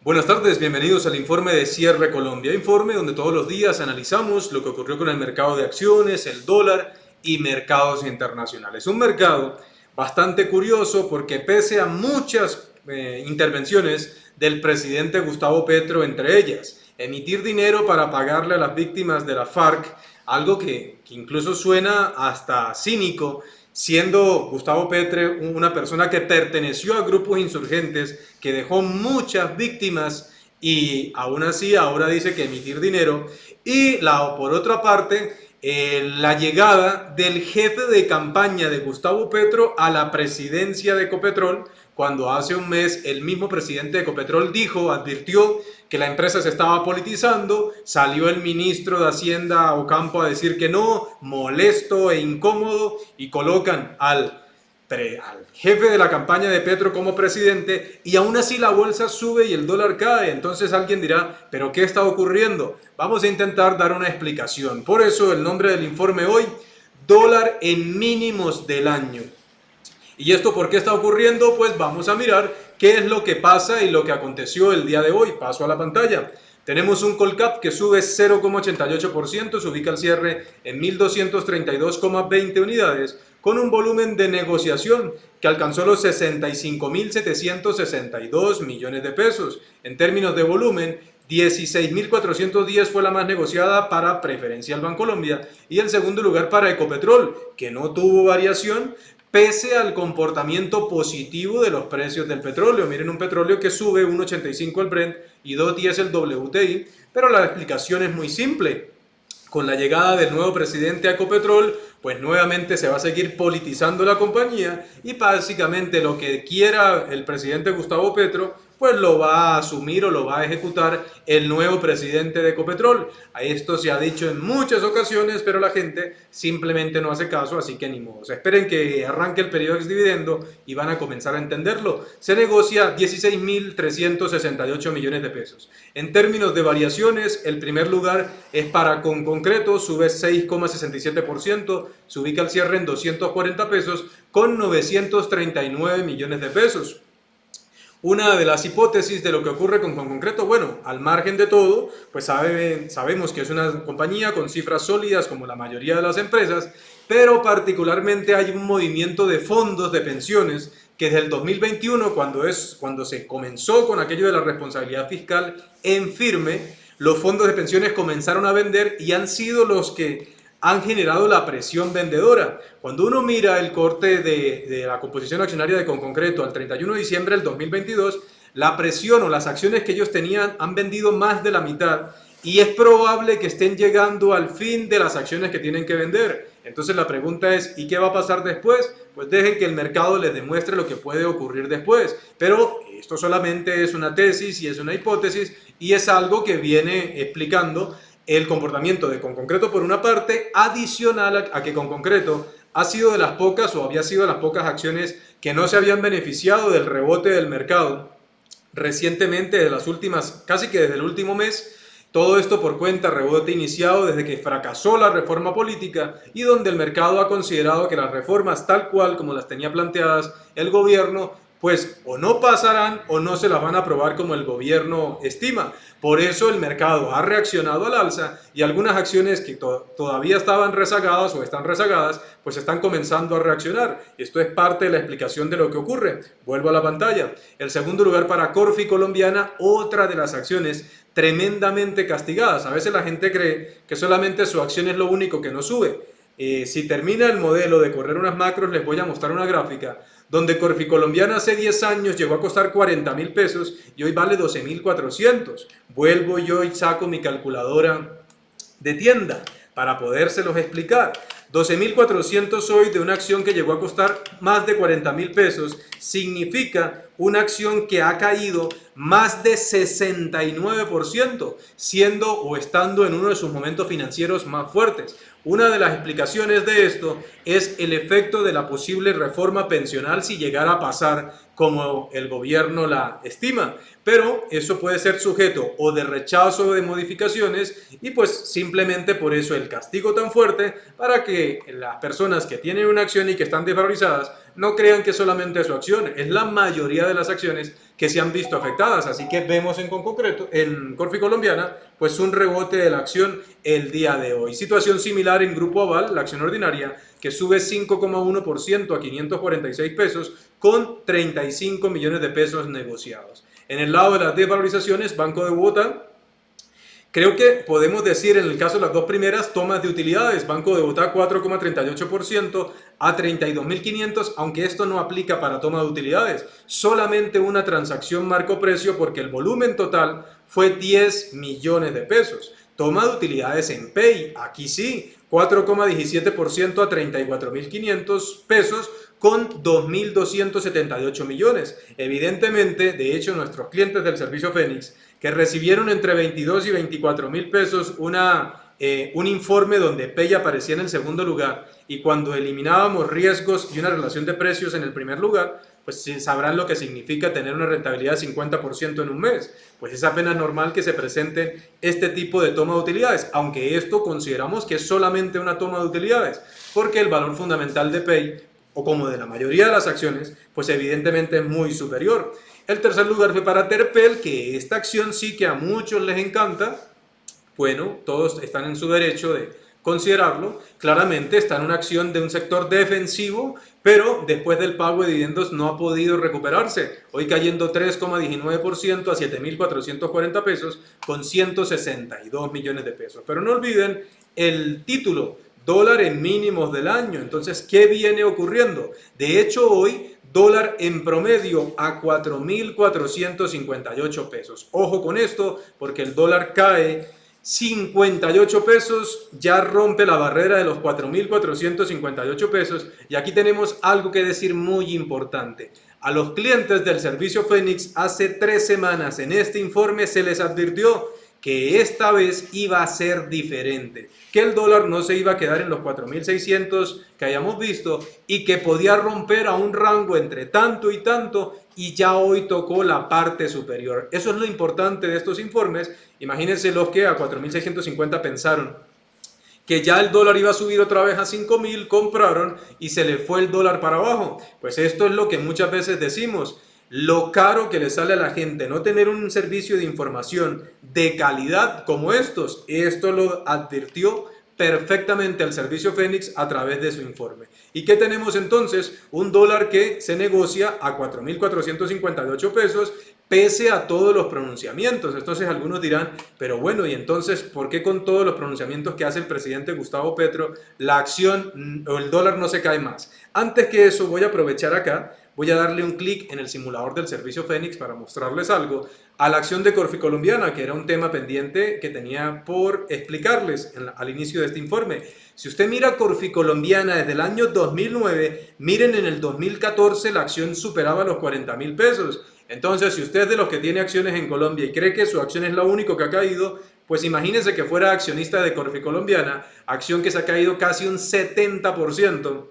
Buenas tardes, bienvenidos al informe de Cierre Colombia, informe donde todos los días analizamos lo que ocurrió con el mercado de acciones, el dólar y mercados internacionales. Un mercado bastante curioso porque pese a muchas intervenciones del presidente Gustavo Petro, entre ellas emitir dinero para pagarle a las víctimas de la FARC, algo que incluso suena hasta cínico, siendo Gustavo Petro una persona que perteneció a grupos insurgentes, que dejó muchas víctimas y aún así ahora dice que emitir dinero. Y por otra parte, la llegada del jefe de campaña de Gustavo Petro a la presidencia de Ecopetrol, cuando hace un mes el mismo presidente de Ecopetrol advirtió que la empresa se estaba politizando, salió el ministro de Hacienda Ocampo a decir que no, molesto e incómodo, y colocan al jefe de la campaña de Petro como presidente, y aún así la bolsa sube y el dólar cae. Entonces alguien dirá, ¿pero qué está ocurriendo? Vamos a intentar dar una explicación. Por eso el nombre del informe hoy, dólar en mínimos del año. ¿Y esto por qué está ocurriendo? Pues vamos a mirar qué es lo que pasa y lo que aconteció el día de hoy. Paso a la pantalla. Tenemos un Colcap que sube 0,88%, se ubica al cierre en 1.232,20 unidades, con un volumen de negociación que alcanzó los 65.762 millones de pesos. En términos de volumen, 16.410 fue la más negociada para Preferencial Bancolombia y el segundo lugar para Ecopetrol, que no tuvo variación pese al comportamiento positivo de los precios del petróleo. Miren, un petróleo que sube 1,85 el Brent y 2,10 el WTI, pero la explicación es muy simple. Con la llegada del nuevo presidente a Ecopetrol, pues nuevamente se va a seguir politizando la compañía y básicamente lo que quiera el presidente Gustavo Petro, pues lo va a asumir o lo va a ejecutar el nuevo presidente de Ecopetrol. A esto se ha dicho en muchas ocasiones, pero la gente simplemente no hace caso, así que ni modo. Esperen que arranque el periodo ex-dividendo y van a comenzar a entenderlo. Se negocia 16.368 millones de pesos. En términos de variaciones, el primer lugar es para Concreto, sube 6,67%, se ubica al cierre en 240 pesos con 939 millones de pesos. Una de las hipótesis de lo que ocurre con Concreto, bueno, al margen de todo, pues sabemos que es una compañía con cifras sólidas como la mayoría de las empresas, pero particularmente hay un movimiento de fondos de pensiones que desde el 2021, cuando se comenzó con aquello de la responsabilidad fiscal en firme, los fondos de pensiones comenzaron a vender y han sido los que han generado la presión vendedora. Cuando uno mira el corte de la composición accionaria de Concreto al 31 de diciembre del 2022, la presión o las acciones que ellos tenían han vendido más de la mitad y es probable que estén llegando al fin de las acciones que tienen que vender. Entonces la pregunta es, ¿y qué va a pasar después? Pues dejen que el mercado les demuestre lo que puede ocurrir después. Pero esto solamente es una tesis y es una hipótesis y es algo que viene explicando el comportamiento de Concreto por una parte, adicional a que Concreto ha sido de las pocas o había sido de las pocas acciones que no se habían beneficiado del rebote del mercado recientemente, de las últimas, casi que desde el último mes. Todo esto por cuenta rebote iniciado desde que fracasó la reforma política y donde el mercado ha considerado que las reformas tal cual como las tenía planteadas el gobierno pues o no pasarán o no se las van a aprobar como el gobierno estima. Por eso el mercado ha reaccionado al alza y algunas acciones que todavía estaban rezagadas o están rezagadas, pues están comenzando a reaccionar. Esto es parte de la explicación de lo que ocurre. Vuelvo a la pantalla. El segundo lugar para Corfi Colombiana, otra de las acciones tremendamente castigadas. A veces la gente cree que solamente su acción es lo único que no sube. Si termina el modelo de correr unas macros, les voy a mostrar una gráfica donde Corfi Colombiana hace 10 años llegó a costar 40.000 pesos y hoy vale 12.400. Vuelvo yo y saco mi calculadora de tienda para podérselos explicar. 12.400 hoy de una acción que llegó a costar más de 40.000 pesos significa una acción que ha caído más de 69%, siendo o estando en uno de sus momentos financieros más fuertes. Una de las explicaciones de esto es el efecto de la posible reforma pensional si llegara a pasar como el gobierno la estima, pero eso puede ser sujeto o de rechazo o de modificaciones y pues simplemente por eso el castigo tan fuerte para que las personas que tienen una acción y que están desvalorizadas no crean que solamente es su acción, es la mayoría de las acciones que se han visto afectadas. Así que vemos en concreto en Corfi Colombiana pues un rebote de la acción el día de hoy. Situación similar en Grupo Aval, la acción ordinaria, que sube 5,1% a 546 pesos con 35 millones de pesos negociados. En el lado de las desvalorizaciones, Banco de Bogotá, creo que podemos decir en el caso de las dos primeras tomas de utilidades, Banco de Bogotá 4,38% a 32.500, aunque esto no aplica para toma de utilidades, solamente una transacción marcó precio porque el volumen total fue 10 millones de pesos. Toma de utilidades en Pay, aquí sí, 4,17% a 34.500 pesos con 2.278 millones. Evidentemente, de hecho, nuestros clientes del servicio Fénix, que recibieron entre 22 y 24 mil pesos un informe donde Pay aparecía en el segundo lugar, y cuando eliminábamos riesgos y una relación de precios en el primer lugar, pues sabrán lo que significa tener una rentabilidad de 50% en un mes. Pues es apenas normal que se presenten este tipo de toma de utilidades, aunque esto consideramos que es solamente una toma de utilidades, porque el valor fundamental de Pay, o como de la mayoría de las acciones, pues evidentemente es muy superior. El tercer lugar fue para Terpel, que esta acción sí que a muchos les encanta. Bueno, todos están en su derecho de considerarlo. Claramente está en una acción de un sector defensivo, pero después del pago de dividendos no ha podido recuperarse. Hoy cayendo 3,19% a 7.440 pesos con 162 millones de pesos. Pero no olviden el título, dólar en mínimos del año. Entonces, ¿qué viene ocurriendo? De hecho, hoy dólar en promedio a 4.458 pesos. Ojo con esto, porque el dólar cae 58 pesos, ya rompe la barrera de los 4.458 pesos, y aquí tenemos algo que decir muy importante. A los clientes del servicio Fénix hace 3 semanas en este informe se les advirtió que esta vez iba a ser diferente, que el dólar no se iba a quedar en los 4.600 que hayamos visto y que podía romper a un rango entre tanto y tanto, y ya hoy tocó la parte superior. Eso es lo importante de estos informes. Imagínense los que a 4.650 pensaron que ya el dólar iba a subir otra vez a 5.000, compraron y se le fue el dólar para abajo. Pues esto es lo que muchas veces decimos. Lo caro que le sale a la gente no tener un servicio de información de calidad como estos. Esto lo advirtió perfectamente al servicio Fénix a través de su informe. ¿Y qué tenemos entonces? Un dólar que se negocia a 4.458 pesos pese a todos los pronunciamientos. Entonces algunos dirán, pero bueno, ¿y entonces por qué con todos los pronunciamientos que hace el presidente Gustavo Petro la acción o el dólar no se cae más? Antes que eso voy a aprovechar acá. Voy a darle un clic en el simulador del servicio Fénix para mostrarles algo a la acción de Corfi Colombiana, que era un tema pendiente que tenía por explicarles al inicio de este informe. Si usted mira Corfi Colombiana desde el año 2009, miren en el 2014 la acción superaba los 40.000 pesos. Entonces, si usted es de los que tiene acciones en Colombia y cree que su acción es la única que ha caído, pues imagínense que fuera accionista de Corfi Colombiana, acción que se ha caído casi un 70%.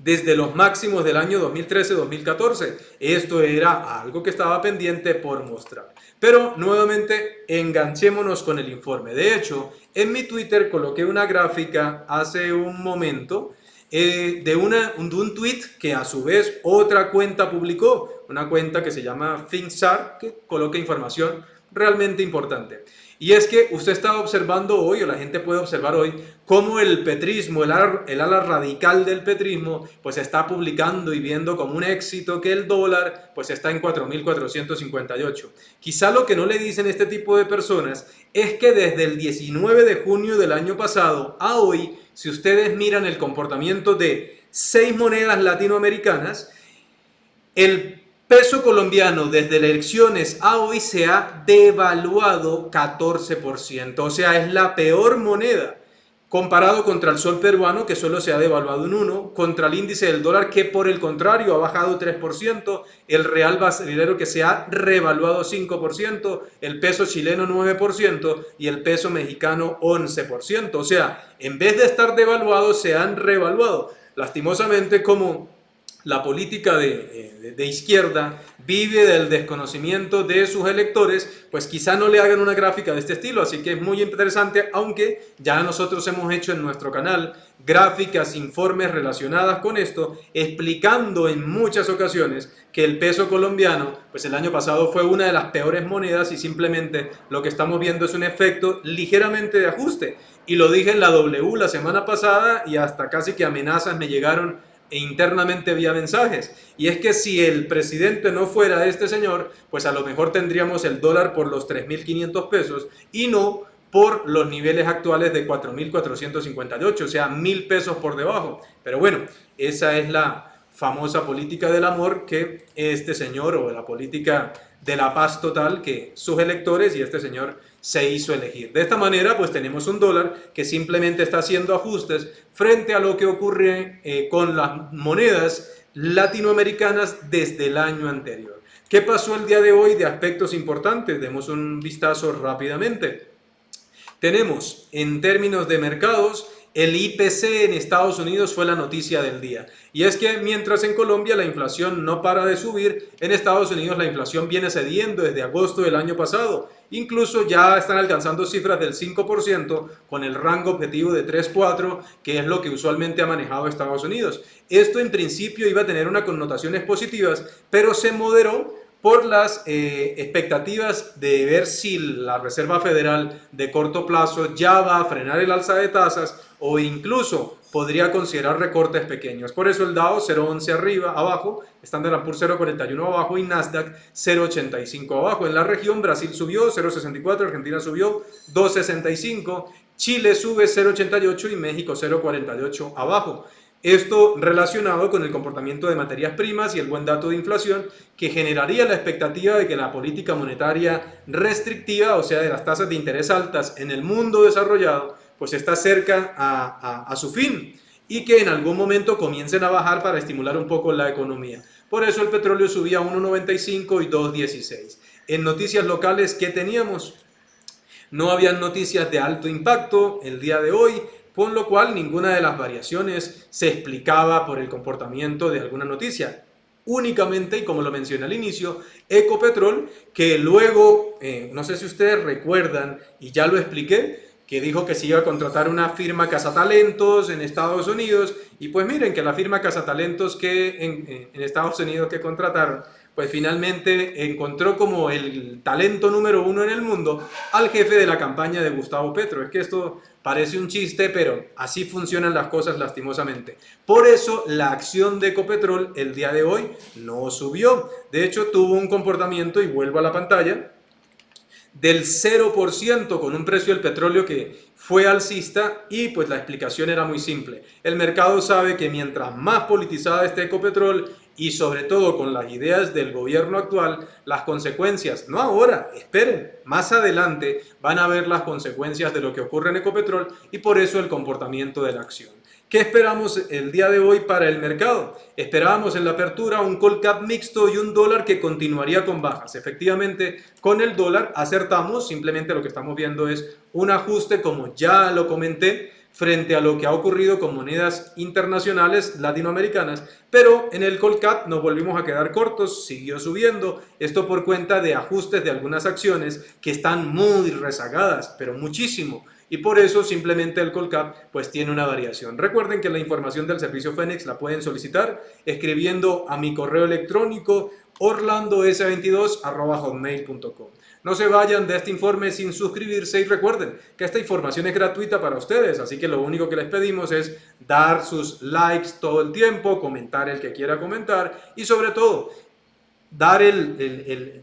Desde los máximos del año 2013-2014. Esto era algo que estaba pendiente por mostrar. Pero nuevamente enganchémonos con el informe. De hecho, en mi Twitter coloqué una gráfica hace un momento de un tweet que a su vez otra cuenta publicó. Una cuenta que se llama ThinkSharp, que coloca información realmente importante. Y es que usted está observando hoy, o la gente puede observar hoy, cómo el petrismo, el ala radical del petrismo, pues está publicando y viendo como un éxito que el dólar pues está en 4.458. Quizá lo que no le dicen este tipo de personas es que desde el 19 de junio del año pasado a hoy, si ustedes miran el comportamiento de 6 monedas latinoamericanas, el peso colombiano desde elecciones a hoy se ha devaluado 14%, o sea, es la peor moneda comparado contra el sol peruano, que solo se ha devaluado un 1%, contra el índice del dólar, que por el contrario ha bajado 3%, el real brasilero, que se ha revaluado 5%, el peso chileno 9% y el peso mexicano 11%, o sea, en vez de estar devaluados se han revaluado. Lastimosamente, como la política de izquierda vive del desconocimiento de sus electores, pues quizá no le hagan una gráfica de este estilo, así que es muy interesante, aunque ya nosotros hemos hecho en nuestro canal gráficas, informes relacionadas con esto, explicando en muchas ocasiones que el peso colombiano, pues el año pasado fue una de las peores monedas y simplemente lo que estamos viendo es un efecto ligeramente de ajuste. Y lo dije en la W la semana pasada y hasta casi que amenazas me llegaron internamente vía mensajes. Y es que si el presidente no fuera este señor, pues a lo mejor tendríamos el dólar por los 3.500 pesos y no por los niveles actuales de 4.458, o sea, 1.000 pesos por debajo. Pero bueno, esa es la famosa política del amor que este señor, o la política de la paz total, que sus electores y este señor se hizo elegir. De esta manera, pues tenemos un dólar que simplemente está haciendo ajustes frente a lo que ocurre con las monedas latinoamericanas desde el año anterior. ¿Qué pasó el día de hoy de aspectos importantes? Demos un vistazo rápidamente. Tenemos, en términos de mercados, el IPC en Estados Unidos fue la noticia del día. Y es que mientras en Colombia la inflación no para de subir, en Estados Unidos la inflación viene cediendo desde agosto del año pasado. Incluso ya están alcanzando cifras del 5% con el rango objetivo de 3,4, que es lo que usualmente ha manejado Estados Unidos. Esto en principio iba a tener unas connotaciones positivas, pero se moderó por las expectativas de ver si la Reserva Federal de corto plazo ya va a frenar el alza de tasas o incluso podría considerar recortes pequeños. Por eso el Dow 0,11 arriba, abajo, Standard & Poor's 0,41 abajo y Nasdaq 0,85 abajo. En la región Brasil subió 0,64, Argentina subió 2,65, Chile sube 0,88 y México 0,48 abajo. Esto relacionado con el comportamiento de materias primas y el buen dato de inflación que generaría la expectativa de que la política monetaria restrictiva, o sea, de las tasas de interés altas en el mundo desarrollado, pues está cerca a su fin y que en algún momento comiencen a bajar para estimular un poco la economía. Por eso el petróleo subía a 1,95 y 2,16. En noticias locales, ¿qué teníamos? No habían noticias de alto impacto el día de hoy, con lo cual ninguna de las variaciones se explicaba por el comportamiento de alguna noticia. Únicamente, y como lo mencioné al inicio, Ecopetrol, que luego, no sé si ustedes recuerdan, y ya lo expliqué, que dijo que se iba a contratar una firma cazatalentos en Estados Unidos, y pues miren que la firma cazatalentos que en Estados Unidos que contrataron, pues finalmente encontró como el talento número 1 en el mundo al jefe de la campaña de Gustavo Petro. Es que esto parece un chiste, pero así funcionan las cosas lastimosamente. Por eso la acción de Ecopetrol el día de hoy no subió. De hecho, tuvo un comportamiento, y vuelvo a la pantalla, del 0% con un precio del petróleo que fue alcista y pues la explicación era muy simple. El mercado sabe que mientras más politizada esté Ecopetrol y sobre todo con las ideas del gobierno actual, las consecuencias, no ahora, esperen, más adelante van a ver las consecuencias de lo que ocurre en Ecopetrol y por eso el comportamiento de la acción. ¿Qué esperamos el día de hoy para el mercado? Esperábamos en la apertura un call cap mixto y un dólar que continuaría con bajas. Efectivamente, con el dólar acertamos, simplemente lo que estamos viendo es un ajuste, como ya lo comenté, frente a lo que ha ocurrido con monedas internacionales latinoamericanas, pero en el call cap nos volvimos a quedar cortos, siguió subiendo, esto por cuenta de ajustes de algunas acciones que están muy rezagadas, pero muchísimo, y por eso simplemente el call cap pues tiene una variación. Recuerden que la información del servicio Fénix la pueden solicitar escribiendo a mi correo electrónico orlandos22@hotmail.com. No se vayan de este informe sin suscribirse y recuerden que esta información es gratuita para ustedes, así que lo único que les pedimos es dar sus likes todo el tiempo, comentar el que quiera comentar y sobre todo dar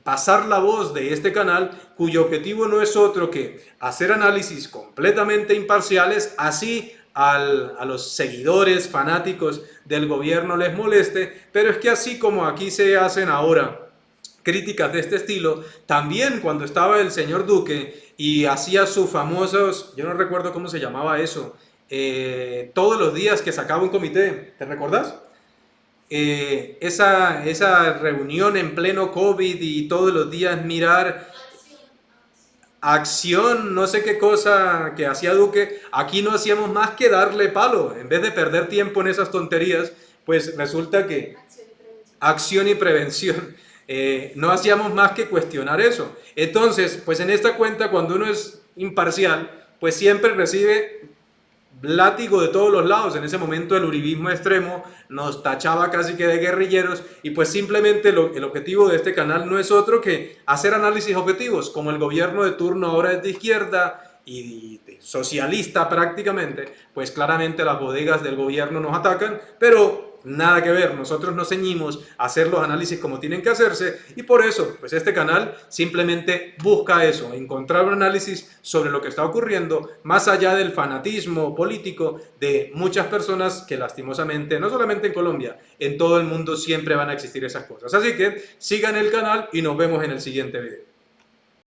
pasar la voz de este canal, cuyo objetivo no es otro que hacer análisis completamente imparciales, así a los seguidores fanáticos del gobierno les moleste, pero es que así como aquí se hacen ahora críticas de este estilo, también cuando estaba el señor Duque y hacía sus famosos, yo no recuerdo cómo se llamaba eso, todos los días que sacaba un comité, ¿te recordás? Esa reunión en pleno COVID y todos los días mirar acción, no sé qué cosa que hacía Duque, aquí no hacíamos más que darle palo, en vez de perder tiempo en esas tonterías, pues resulta que acción y prevención. No hacíamos más que cuestionar eso. Entonces, pues en esta cuenta, cuando uno es imparcial, pues siempre recibe látigo de todos los lados. En ese momento el uribismo extremo nos tachaba casi que de guerrilleros y pues simplemente el objetivo de este canal no es otro que hacer análisis objetivos. Como el gobierno de turno ahora es de izquierda y socialista prácticamente, pues claramente las bodegas del gobierno nos atacan, pero nada que ver, nosotros nos ceñimos a hacer los análisis como tienen que hacerse y por eso, pues este canal simplemente busca eso, encontrar un análisis sobre lo que está ocurriendo más allá del fanatismo político de muchas personas que lastimosamente, no solamente en Colombia, en todo el mundo siempre van a existir esas cosas. Así que sigan el canal y nos vemos en el siguiente video.